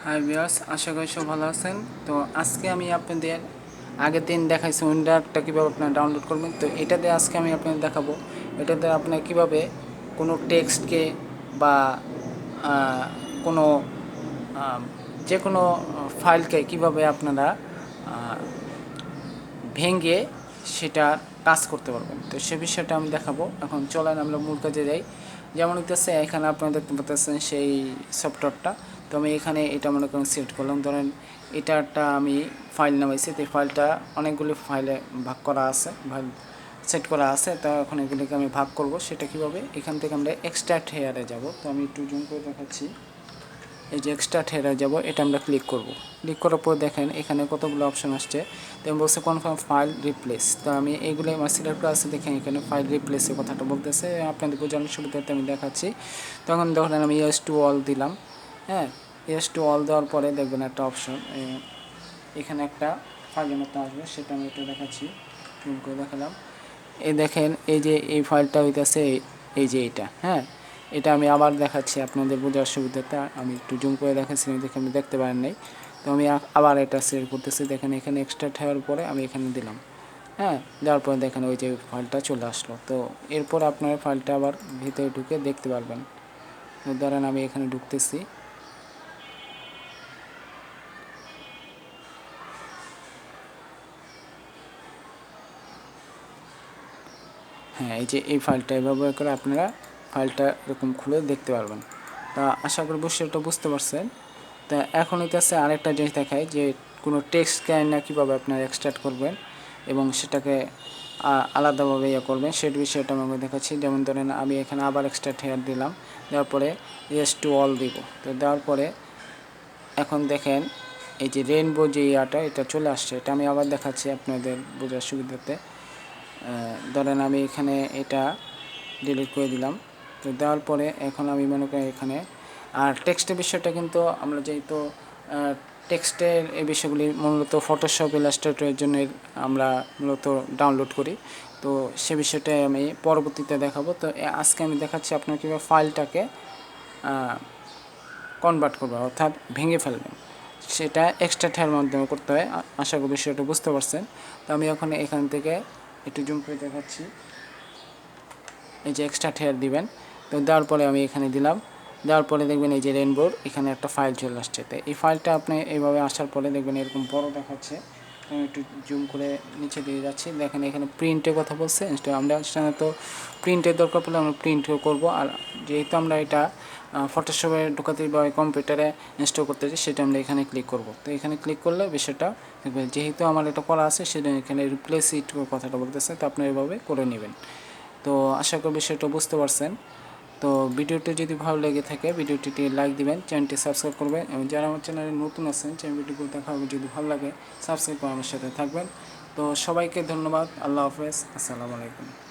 Hi viewers, আশা করি সব ভালো আছেন। তো আজকে আমি আপনাদের আগের দিন দেখাইছি উইন্ডারটা কীভাবে আপনারা ডাউনলোড করবেন। তো এটাতে আজকে আমি আপনাদের দেখাবো এটাতে আপনারা কীভাবে কোনো টেক্সটকে বা কোনো যে কোনো ফাইলকে কীভাবে আপনারা ভেঙে সেটা কাজ করতে পারবেন। তো সে বিষয়টা আমি দেখাবো। এখন চলেন আমরা মূল কাজে যাই। যেমন হইতেছে এখানে আপনারা দেখতে পাচ্ছেন সেই সফটওয়্যারটা। তো আমি এখানে এটা মনে করেন সিলেক্ট করলাম। ধরেন এটা একটা আমি ফাইল নামাইছি, তো এই ফাইলটা অনেকগুলি ফাইলে ভাগ করা আছে, সেট করা আছে। তো এখন এগুলিকে আমি ভাগ করব। সেটা কীভাবে, এখান থেকে আমরা এক্সট্রাক্ট হেয়ারে যাব। তো আমি একটু জুম করে দেখাচ্ছি। এই যে এক্সট্রাক্ট হেয়ারে যাব, এটা আমরা ক্লিক করব। ক্লিক করার পর দেখেন এখানে কতগুলো অপশন আসছে। তো আমি বলছি কনফার্ম ফাইল রিপ্লেস। তো আমি এইগুলো আমার সিলেক্ট করা আছে, দেখেন এখানে ফাইল রিপ্লেসের কথাটা বলতেছে। আপনাদের বোঝানোর সুবিধাতে আমি দেখাচ্ছি। তখন ধরেন আমি ইয়েস টু অল দিলাম। হ্যাঁ, ইয়েস টু অল দেওয়ার পরে দেখবেন একটা অপশন, এখানে একটা ফাইলের মতো আসবে, সেটা আমি এটা দেখাচ্ছি। জুম করে দেখালাম। এই দেখেন এই যে এই ফাইলটা হইতেছে এই যে এইটা। হ্যাঁ, এটা আমি আবার দেখাচ্ছি আপনাদের বোঝার সুবিধাটা। আমি একটু জুম করে দেখাচ্ছি, দেখে আমি দেখতে পারেন নাই। তো আমি আবার এটা সিলেক্ট করতেছি। দেখেন এখানে এক্সট্রা হওয়ার পরে আমি এখানে দিলাম। হ্যাঁ, দেওয়ার পরে দেখেন ওই যে ফাইলটা চলে আসলো। তো এরপর আপনারা ফাইলটা আবার ভিতরে ঢুকে দেখতে পারবেন। ধরেন আমি এখানে ঢুকতেছি। হ্যাঁ, এই যে এই ফাইলটা ব্যবহার করে আপনারা ফাইলটা এরকম খুলে দেখতে পারবেন। তা আশা করি বিষয়টা বুঝতে পারছেন। তা এখন হইতেছে আরেকটা জিনিস দেখায় যে কোনো টেক্সটকে না কীভাবে আপনারা এক্সট্রাক্ট করবেন এবং সেটাকে আলাদাভাবে ইয়ে করবেন, সেই বিষয়টা আমি দেখাচ্ছি। যেমন ধরেন আমি এখানে আবার এক্সট্রাক্ট হেয়ার দিলাম, দেওয়ার পরে ইয়েস টু অল দিব। তো দেওয়ার পরে এখন দেখেন এই যে রেইনবো যে ইয়াটা এটা চলে আসছে। এটা আমি আবার দেখাচ্ছি আপনাদের বোঝার সুবিধাতে। ধরেন আমি এখানে এটা ডিলিট করে দিলাম। তো দেওয়ার পরে এখন আমি মনে করি এখানে আর টেক্সটের বিষয়টা কিন্তু আমরা যেহেতু টেক্সটের এই বিষয়গুলি মূলত ফটোশপ ইলাস্ট্রেটরের জন্য আমরা মূলত ডাউনলোড করি। তো সে বিষয়টাই আমি পরবর্তীতে দেখাবো। তো আজকে আমি দেখাচ্ছি আপনার কীভাবে ফাইলটাকে কনভার্ট করবেন, অর্থাৎ ভেঙে ফেলবেন। সেটা এক্সট্রাক্টের মাধ্যমে করতে হয়। আশা করি বিষয়টা বুঝতে পারছেন। তো আমি এখন এখান থেকে একটু জুম করে দেখাচ্ছি। এই যে এক্সট্রাক্ট হেয়ার দিবেন। তো দেওয়ার পরে আমি এখানে দিলাম। দেওয়ার পরে দেখবেন এই যে রেইনবোর এখানে একটা ফাইল চলে আসছে। তো এই ফাইলটা আপনি এইভাবে আসার পরে দেখবেন এরকম বড় দেখাচ্ছে। আমি একটু জুম করে নিচে দিয়ে যাচ্ছি। দেখেন এখানে প্রিন্টের কথা বলছে। আমরা সাধারণত প্রিন্টের দরকার পড়লে আমরা প্রিন্টও করবো। আর যেহেতু আমরা এটা ফটোশপে ঢোকাতে বা কম্পিউটারে ইনস্টল করতে চাই, সেটা আমরা এখানে ক্লিক করব। তো এখানে ক্লিক করলে বিষয়টা দেখবেন যেহেতু আমার এটা করা আছে, সেটা এখানে রিপ্লেস ইট কথাটা বলতেছে। তো আপনি এভাবে করে নেবেন। তো আশা করি বিষয়টা বুঝতে পারছেন। তো ভিডিওটি যদি ভালো লেগে থাকে ভিডিওটিতে লাইক দিবেন, চ্যানেলটি সাবস্ক্রাইব করবেন এবং যারা আমার চ্যানেলে নতুন আছেন চ্যানেলটিকে দেখা হবে, যদি ভালো লাগে সাবস্ক্রাইব করে আমার সাথে থাকবেন। তো সবাইকে ধন্যবাদ। আল্লাহ হাফেজ, আসসালামু আলাইকুম।